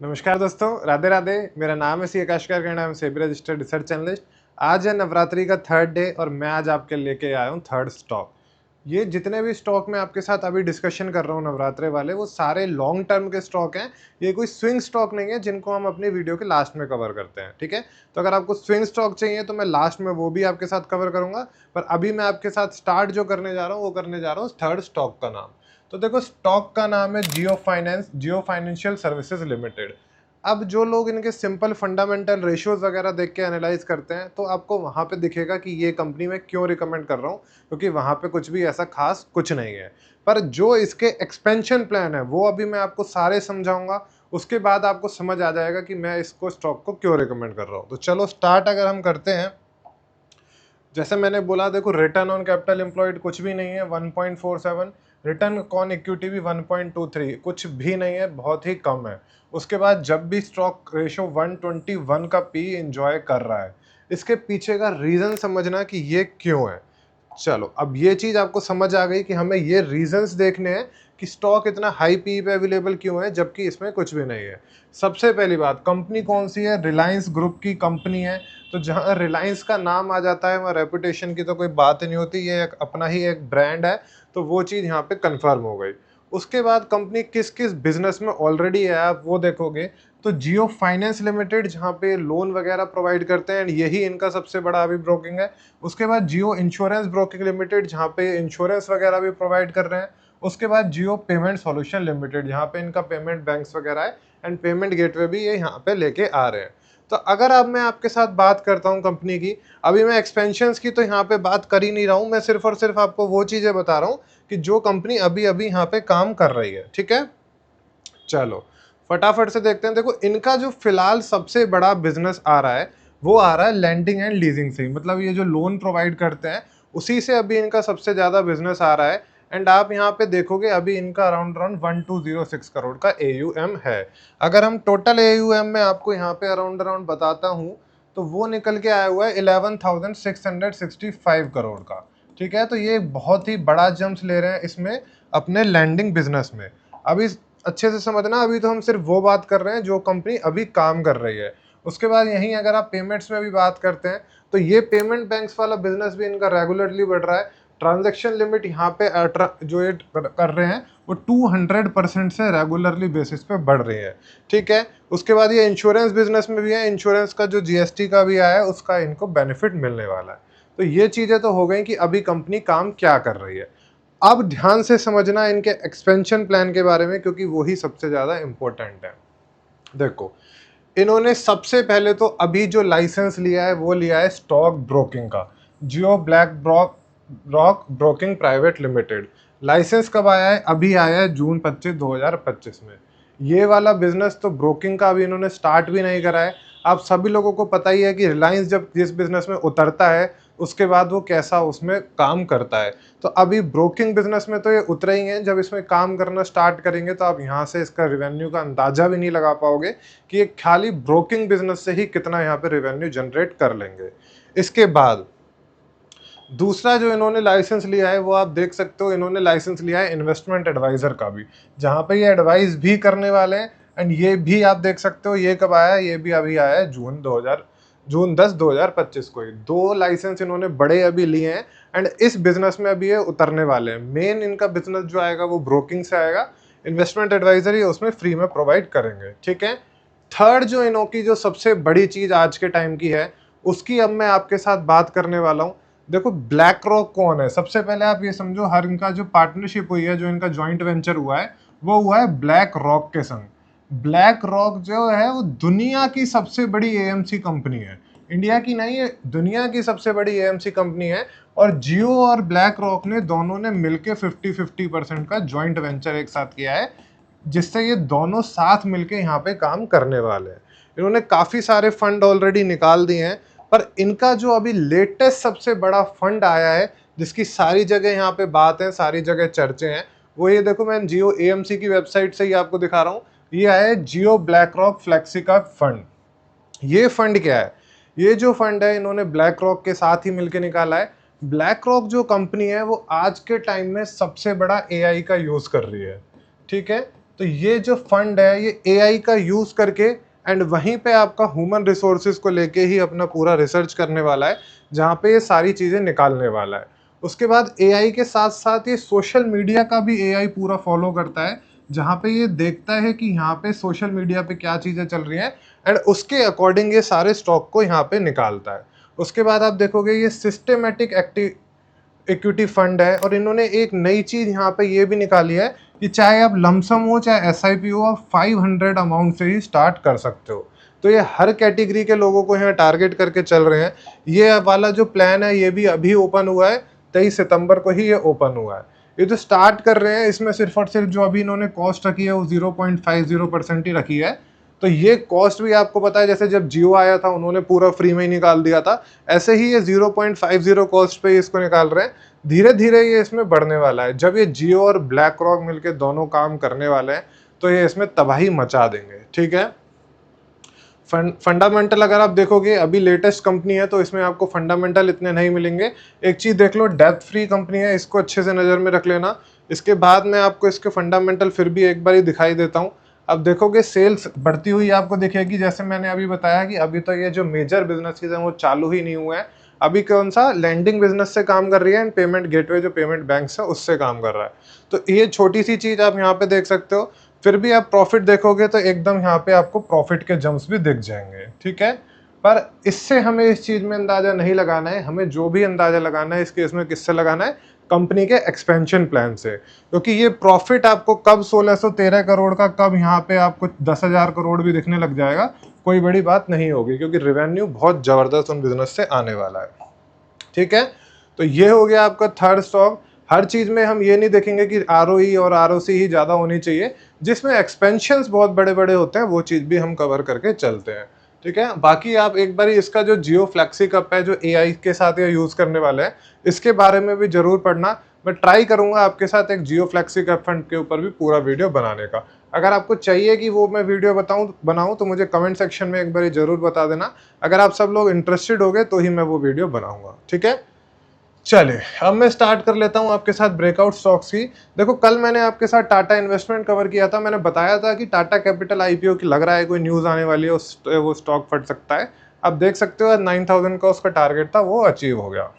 नमस्कार दोस्तों, राधे राधे। मेरा नाम है सी आकाश करकंडा, मैं सेबी रजिस्टर्ड रिसर्च एनालिस्ट। आज है नवरात्रि का थर्ड डे और मैं आज आपके लेके आया हूँ थर्ड स्टॉक। ये जितने भी स्टॉक मैं आपके साथ अभी डिस्कशन कर रहा हूँ नवरात्रि वाले, वो सारे लॉन्ग टर्म के स्टॉक हैं। ये कोई स्विंग स्टॉक नहीं है जिनको हम अपनी वीडियो के लास्ट में कवर करते हैं, ठीक है। तो अगर आपको स्विंग स्टॉक चाहिए तो मैं लास्ट में वो भी आपके साथ कवर करूंगा। पर अभी मैं आपके साथ स्टार्ट जो करने जा रहा हूँ वो करने जा रहा हूँ थर्ड स्टॉक का नाम। तो देखो, स्टॉक का नाम है जियो फाइनेंशियल सर्विसेज लिमिटेड। अब जो लोग इनके सिंपल फंडामेंटल रेशियोज वगैरह देख के एनालाइज करते हैं तो आपको वहाँ पे दिखेगा कि ये कंपनी मैं क्यों रिकमेंड कर रहा हूँ, क्योंकि वहाँ पे कुछ भी ऐसा खास कुछ नहीं है। पर जो इसके एक्सपेंशन प्लान है वो अभी मैं आपको सारे समझाऊंगा। उसके बाद आपको समझ आ जाएगा कि मैं इसको स्टॉक को क्यों रिकमेंड कर रहा हूँ। तो चलो स्टार्ट अगर हम करते हैं। जैसे मैंने बोला, देखो, रिटर्न ऑन कैपिटल एम्प्लॉयड कुछ भी नहीं है 1.47। रिटर्न ऑन इक्विटी भी 1.23, कुछ भी नहीं है, बहुत ही कम है। उसके बाद जब भी स्टॉक रेशो 121 का पी एंजॉय कर रहा है, इसके पीछे का रीजन समझना कि ये क्यों है। चलो, अब ये चीज आपको समझ आ गई कि हमें ये रीजंस देखने हैं कि स्टॉक इतना हाई पी पे अवेलेबल क्यों है जबकि इसमें कुछ भी नहीं है। सबसे पहली बात, कंपनी कौन सी है? रिलायंस ग्रुप की कंपनी है। तो जहां रिलायंस का नाम आ जाता है वहाँ रेपुटेशन की तो कोई बात ही नहीं होती, ये एक अपना ही एक ब्रांड है। तो वो चीज़ यहाँ पे कंफर्म हो गई। उसके बाद कंपनी किस किस बिजनेस में ऑलरेडी है आप वो देखोगे तो जियो फाइनेंस लिमिटेड, जहाँ पे लोन वगैरह प्रोवाइड करते हैं, यही इनका सबसे बड़ा अभी ब्रोकिंग है। उसके बाद जियो इंश्योरेंस ब्रोकिंग लिमिटेड, जहाँ पे इंश्योरेंस वगैरह भी प्रोवाइड कर रहे हैं। उसके बाद जियो पेमेंट सॉल्यूशन लिमिटेड, जहाँ पे इनका पेमेंट बैंक्स वगैरह है एंड पेमेंट गेटवे भी ये यहाँ पे लेके आ रहे हैं। तो अगर अब मैं आपके साथ बात करता हूँ कंपनी की, अभी मैं एक्सपेंशंस की तो यहाँ पे बात कर ही नहीं रहा हूँ, मैं सिर्फ और सिर्फ आपको वो चीज़ें बता रहा हूँ कि जो कंपनी अभी अभी यहाँ पे काम कर रही है, ठीक है। चलो फटाफट से देखते हैं। देखो, इनका जो फिलहाल सबसे बड़ा बिजनेस आ रहा है वो आ रहा है लैंडिंग एंड लीजिंग से, मतलब ये जो लोन प्रोवाइड करते हैं उसी से अभी इनका सबसे ज़्यादा बिजनेस आ रहा है। एंड आप यहाँ पे देखोगे अभी इनका अराउंड अराउंड 1206 करोड़ का AUM है। अगर हम टोटल AUM में आपको यहाँ पे अराउंड अराउंड बताता हूँ तो वो निकल के आया हुआ है 11,665 करोड़ का, ठीक है। तो ये बहुत ही बड़ा जंप्स ले रहे हैं इसमें अपने लैंडिंग बिजनेस में। अभी अच्छे से समझना, अभी तो हम सिर्फ वो बात कर रहे हैं जो कंपनी अभी काम कर रही है। उसके बाद यहीं अगर आप पेमेंट्स में भी बात करते हैं तो ये पेमेंट बैंक्स वाला बिजनेस भी इनका रेगुलरली बढ़ रहा है। ट्रांजैक्शन लिमिट यहाँ पे जो ये कर रहे हैं वो 200% से रेगुलरली बेसिस पे बढ़ रही है, ठीक है। उसके बाद ये इंश्योरेंस बिजनेस में भी है, इंश्योरेंस का जो GST का भी आया है उसका इनको बेनिफिट मिलने वाला है। तो ये चीज़ें तो हो गई कि अभी कंपनी काम क्या कर रही है। अब ध्यान से समझना इनके एक्सपेंशन प्लान के बारे में, क्योंकि वही सबसे ज़्यादा इम्पोर्टेंट है। देखो, इन्होंने सबसे पहले तो अभी जो लाइसेंस लिया है वो लिया है स्टॉक ब्रोकिंग का, Jio BlackRock broking private limited. Licence कब आया है? अभी आया है जून 25 2025 में। ये वाला बिजनेस तो ब्रोकिंग का अभी इन्होंने स्टार्ट भी नहीं करा है। आप सभी लोगों को पता ही है कि रिलायंस जब जिस बिजनेस में उतरता है उसके बाद वो कैसा उसमें काम करता है। तो अभी ब्रोकिंग बिजनेस में तो ये उतरे ही हैं, जब इसमें काम करना स्टार्ट करेंगे तो आप यहाँ से इसका रेवेन्यू का अंदाजा भी नहीं लगा पाओगे कि ये खाली ब्रोकिंग बिजनेस से ही कितना यहाँ पे रेवेन्यू जनरेट कर लेंगे। इसके बाद दूसरा जो इन्होंने लाइसेंस लिया है वो आप देख सकते हो, इन्होंने लाइसेंस लिया है इन्वेस्टमेंट एडवाइजर का भी, जहाँ पे ये एडवाइस भी करने वाले हैं। एंड ये भी आप देख सकते हो, ये कब आया है? ये भी अभी आया है जून 10 2025 को ही। दो लाइसेंस इन्होंने बड़े अभी लिए हैं एंड इस बिजनेस में अभी ये उतरने वाले हैं। मेन इनका बिजनेस जो आएगा वो ब्रोकिंग से आएगा, इन्वेस्टमेंट एडवाइजर ही उसमें फ्री में प्रोवाइड करेंगे, ठीक है। थर्ड जो इनकी जो सबसे बड़ी चीज आज के टाइम की है उसकी अब मैं आपके साथ बात करने वाला हूँ। देखो, ब्लैक रॉक कौन है? सबसे पहले आप ये समझो, हर इनका जो पार्टनरशिप हुई है, जो इनका जॉइंट वेंचर हुआ है वो हुआ है ब्लैक रॉक के संग। ब्लैक रॉक जो है वो दुनिया की सबसे बड़ी AMC कंपनी है, इंडिया की नहीं है, दुनिया की सबसे बड़ी AMC कंपनी है। और जियो और ब्लैक रॉक ने दोनों ने मिलकर 50-50% का जॉइंट वेंचर एक साथ किया है, जिससे ये दोनों साथ मिलके यहाँ पे काम करने वाले हैं। इन्होंने काफ़ी सारे फंड ऑलरेडी निकाल दिए हैं, पर इनका जो अभी लेटेस्ट सबसे बड़ा फंड आया है जिसकी सारी जगह यहाँ पे बात है, सारी जगह चर्चे हैं, वो ये देखो, मैं जियो AMC की वेबसाइट से ही आपको दिखा रहा हूँ। ये आया है जियो ब्लैक रॉक फ्लेक्सी का फंड। ये फंड क्या है? ये जो फंड है इन्होंने ब्लैक रॉक के साथ ही मिलकर निकाला है। ब्लैक रॉक जो कंपनी है वो आज के टाइम में सबसे बड़ा AI का यूज कर रही है, ठीक है। तो ये जो फंड है ये एआई का यूज़ करके एंड वहीं पे आपका ह्यूमन रिसोर्सेज को लेके ही अपना पूरा रिसर्च करने वाला है, जहाँ पे ये सारी चीज़ें निकालने वाला है। उसके बाद एआई के साथ साथ ये सोशल मीडिया का भी एआई पूरा फॉलो करता है, जहाँ पे ये देखता है कि यहाँ पे सोशल मीडिया पे क्या चीज़ें चल रही हैं एंड उसके अकॉर्डिंग ये सारे स्टॉक को यहाँ पे निकालता है। उसके बाद आप देखोगे ये सिस्टेमेटिक इक्विटी फंड है, और इन्होंने एक नई चीज़ यहाँ पे ये भी निकाली है कि चाहे आप लमसम हो चाहे एसआईपी हो, आप 500 अमाउंट से ही स्टार्ट कर सकते हो। तो ये हर कैटेगरी के लोगों को यहाँ टारगेट करके चल रहे हैं। ये वाला जो प्लान है ये भी अभी ओपन हुआ है, 23 सितंबर को ही ये ओपन हुआ है। ये जो स्टार्ट कर रहे हैं इसमें सिर्फ और सिर्फ जो अभी इन्होंने कॉस्ट रखी है वो 0.50% ही रखी है। तो ये कॉस्ट भी आपको पता है, जैसे जब जियो आया था उन्होंने पूरा फ्री में ही निकाल दिया था, ऐसे ही ये 0.50 कॉस्ट पे इसको निकाल रहे हैं। धीरे धीरे ये इसमें बढ़ने वाला है। जब ये जियो और ब्लैक रॉक मिलके दोनों काम करने वाले हैं तो ये इसमें तबाही मचा देंगे। ठीक है, फंडामेंटल अगर आप देखोगे अभी लेटेस्ट कंपनी है तो इसमें आपको फंडामेंटल इतने नहीं मिलेंगे। एक चीज़ देख लो, डेब्ट फ्री कंपनी है, इसको अच्छे से नज़र में रख लेना। इसके बाद मैं आपको इसके फंडामेंटल फिर भी एक बार ही दिखाई देता हूँ। अब देखोगे सेल्स बढ़ती हुई आपको दिखेगी, जैसे मैंने अभी बताया कि अभी तो ये जो मेजर बिजनेसेस हैं वो चालू ही नहीं हुए हैं। अभी कौन सा लैंडिंग बिजनेस से काम कर रही है एंड पेमेंट गेटवे जो पेमेंट बैंक्स है उससे काम कर रहा है। तो ये छोटी सी चीज़ आप यहाँ पे देख सकते हो। फिर भी आप प्रॉफिट देखोगे तो एकदम यहाँ पे आपको प्रॉफिट के जंप्स भी दिख जाएंगे। ठीक है, पर इससे हमें इस चीज़ में अंदाज़ा नहीं लगाना है। हमें जो भी अंदाज़ा लगाना है इस केस में किससे लगाना है, कंपनी के एक्सपेंशन प्लान से। क्योंकि ये प्रॉफिट आपको कब 1613 करोड़ का, कब यहाँ पे आपको 10,000 करोड़ भी दिखने लग जाएगा, कोई बड़ी बात नहीं होगी, क्योंकि रेवेन्यू बहुत ज़बरदस्त उन बिजनेस से आने वाला है। ठीक है, तो ये हो गया आपका थर्ड स्टॉक। हर चीज़ में हम ये नहीं देखेंगे कि आरओई और आरओसी ही ज़्यादा होनी चाहिए, जिसमें एक्सपेंशंस बहुत बड़े बड़े होते हैं वो चीज़ भी हम कवर करके चलते हैं। ठीक है, बाकी आप एक बार इसका जो जियो फ्लेक्सी कप है जो एआई के साथ ये यूज़ करने वाले हैं, इसके बारे में भी ज़रूर पढ़ना। मैं ट्राई करूंगा आपके साथ एक जियो फ्लेक्सी कप फंड के ऊपर भी पूरा वीडियो बनाने का। अगर आपको चाहिए कि वो मैं वीडियो बनाऊं तो मुझे कमेंट सेक्शन में एक बार ज़रूर बता देना। अगर आप सब लोग इंटरेस्टेड हो गए तो ही मैं वो वीडियो बनाऊंगा। ठीक है, चलिए अब मैं स्टार्ट कर लेता हूं आपके साथ ब्रेकआउट स्टॉक्स की। देखो, कल मैंने आपके साथ टाटा इन्वेस्टमेंट कवर किया था। मैंने बताया था कि टाटा कैपिटल आईपीओ की लग रहा है कोई न्यूज़ आने वाली है, वो स्टॉक फट सकता है। अब देख सकते हो 9000 का उसका टारगेट था, वो अचीव हो गया।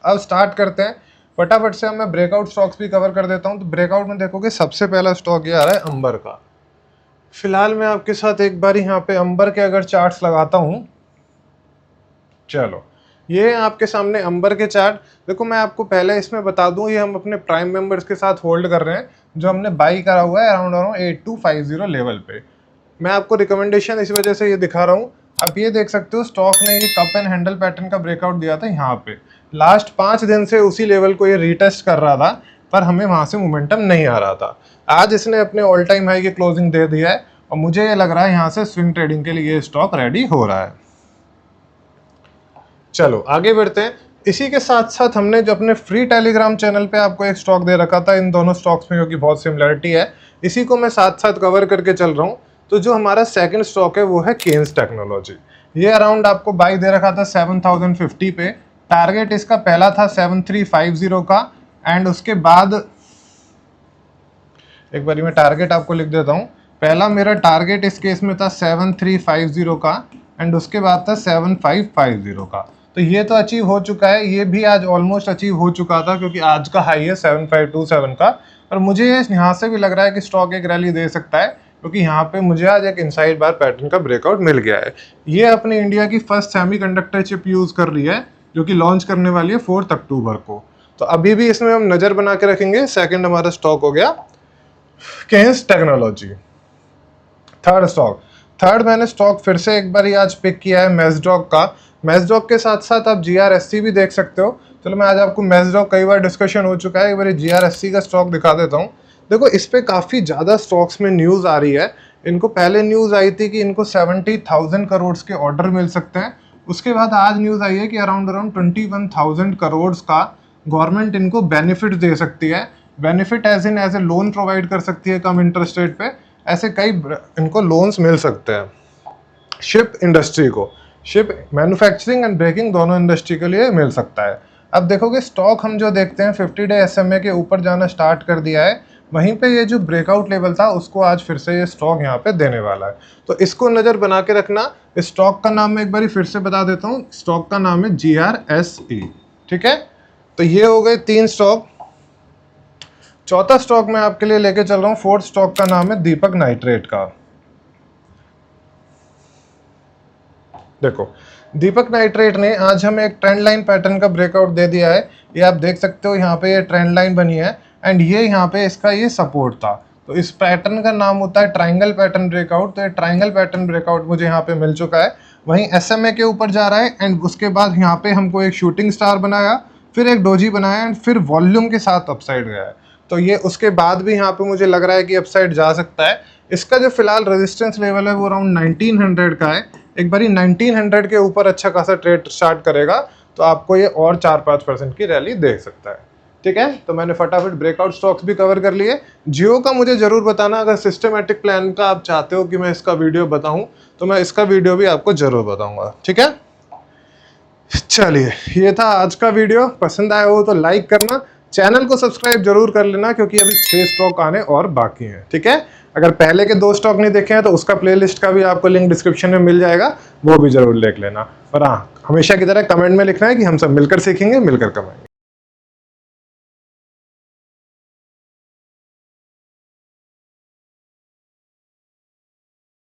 अब स्टार्ट करते हैं फटाफट से। अब मैं ब्रेकआउट स्टॉक्स भी कवर कर देता हूं। तो ब्रेकआउट में देखोगे सबसे पहला स्टॉक ये आ रहा है अंबर का। फिलहाल मैं आपके साथ एक बार यहाँ पे अंबर के अगर चार्ट्स लगाता हूँ, चलो ये आपके सामने अंबर के चार्ट। देखो, मैं आपको पहले इसमें बता दूं, ये हम अपने प्राइम मेंबर्स के साथ होल्ड कर रहे हैं, जो हमने बाई करा हुआ है अराउंड 8250 लेवल पे। मैं आपको रिकमेंडेशन इस वजह से ये दिखा रहा हूँ। आप ये देख सकते हो स्टॉक ने ये कप एंड हैंडल पैटर्न का ब्रेकआउट दिया था यहाँ पे। लास्ट 5 दिन से उसी लेवल को ये रीटेस्ट कर रहा था, पर हमें वहाँ से मोमेंटम नहीं आ रहा था। आज इसने अपने ऑल टाइम हाई की क्लोजिंग दे दिया है और मुझे ये लग रहा है यहाँ से स्विंग ट्रेडिंग के लिए स्टॉक रेडी हो रहा है। चलो आगे बढ़ते हैं। इसी के साथ साथ हमने जो अपने फ्री टेलीग्राम चैनल पे आपको एक स्टॉक दे रखा था इन दोनों स्टॉक्स में, क्योंकि बहुत सिमिलरिटी है, इसी को मैं साथ साथ कवर करके चल रहा हूँ। तो जो हमारा सेकंड स्टॉक है वो है केन्स टेक्नोलॉजी। ये अराउंड आपको बाई दे रखा था 7050 पे। टारगेट इसका पहला था 7350 का, एंड उसके बाद एक बार मैं टारगेट आपको लिख देता हूँ। पहला मेरा टारगेट इस केस में था 7350 का, एंड उसके बाद था 7550 का। तो ये तो अचीव हो चुका है, ये भी आज ऑलमोस्ट अचीव हो चुका था, क्योंकि आज का हाई है 7527 का। और मुझे यहाँ से भी लग रहा है कि स्टॉक एक रैली दे सकता है, क्योंकि यहाँ पे मुझे आज एक इनसाइड बार पैटर्न का ब्रेकआउट मिल गया है। ये अपने इंडिया की फर्स्ट सेमीकंडक्टर चिप यूज़ कर रही है, जो कि लॉन्च करने वाली है 4 अक्टूबर को। तो अभी भी इसमें हम नज़र बना के रखेंगे। सेकेंड हमारा स्टॉक हो गया केन्स टेक्नोलॉजी। थर्ड मैंने स्टॉक फिर से एक बार ही आज पिक किया है मैज़डॉक का। मैज़डॉक के साथ साथ आप जीआरएससी भी देख सकते हो। चलो मैं आज आपको मैज़डॉक, कई बार डिस्कशन हो चुका है, एक बार जीआरएससी का स्टॉक दिखा देता हूँ। देखो, इस पे काफ़ी ज़्यादा स्टॉक्स में न्यूज़ आ रही है। इनको पहले न्यूज़ आई थी कि इनको 70,000 करोड़ के ऑर्डर मिल सकते हैं। उसके बाद आज न्यूज़ आई है कि अराउंड 21,000 करोड़ का गवर्नमेंट इनको बेनिफिट दे सकती है। Benefit as a loan provide कर सकती है कम इंटरेस्ट रेट पे। ऐसे कई इनको लोन्स मिल सकते हैं। शिप इंडस्ट्री को, शिप मैन्युफैक्चरिंग एंड ब्रेकिंग दोनों इंडस्ट्री के लिए मिल सकता है। अब देखोगे स्टॉक हम जो देखते हैं 50 डे SMA के ऊपर जाना स्टार्ट कर दिया है, वहीं पे ये जो ब्रेकआउट लेवल था उसको आज फिर से ये स्टॉक यहाँ पे देने वाला है। तो इसको नज़र बना के रखना। इस स्टॉक का नाम मैं एक बार फिर से बता देता हूँ, स्टॉक का नाम है GRSE। ठीक है, तो ये हो गए 3 स्टॉक। चौथा स्टॉक मैं आपके लिए लेके चल रहा हूँ, फोर्थ स्टॉक का नाम है दीपक नाइट्रेट का। देखो, दीपक नाइट्रेट ने आज हमें एक ट्रेंड लाइन पैटर्न का ब्रेकआउट दे दिया है। ये आप देख सकते हो, यहाँ पे ये ट्रेंड लाइन बनी है एंड ये यहाँ पे इसका ये सपोर्ट था। तो इस पैटर्न का नाम होता है ट्राइंगल पैटर्न ब्रेकआउट। तो ये ट्राइंगल पैटर्न ब्रेकआउट मुझे यहाँ पे मिल चुका है। वहीं SMA के ऊपर जा रहा है एंड उसके बाद यहाँ पे हमको एक शूटिंग स्टार बनाया, फिर एक डोजी बनाया एंड फिर वॉल्यूम के साथ अपसाइड गया है। तो ये उसके बाद भी यहाँ पे मुझे लग रहा है कि अपसाइड जा सकता है। इसका जो फिलहाल रेजिस्टेंस लेवल है वो अराउंड 1900 का है। एक बारी 1900 के ऊपर अच्छा खासा ट्रेड स्टार्ट करेगा तो आपको ये और 4-5% की रैली दे सकता है। ठीक है, तो मैंने फटाफट ब्रेकआउट स्टॉक्स भी कवर कर लिए। जियो का मुझे जरूर बताना, अगर सिस्टमेटिक प्लान का आप चाहते हो कि मैं इसका वीडियो बताऊं तो मैं इसका वीडियो भी आपको जरूर बताऊंगा। ठीक है, चलिए ये था आज का वीडियो। पसंद आया हो तो लाइक करना, चैनल को सब्सक्राइब जरूर कर लेना क्योंकि अभी 6 स्टॉक आने और बाकी हैं। ठीक है, अगर पहले के 2 स्टॉक नहीं देखे हैं तो उसका प्लेलिस्ट का भी आपको लिंक डिस्क्रिप्शन में मिल जाएगा, वो भी जरूर देख लेना। और हाँ, हमेशा की तरह कमेंट में लिखना है कि हम सब मिलकर सीखेंगे, मिलकर कमाएंगे।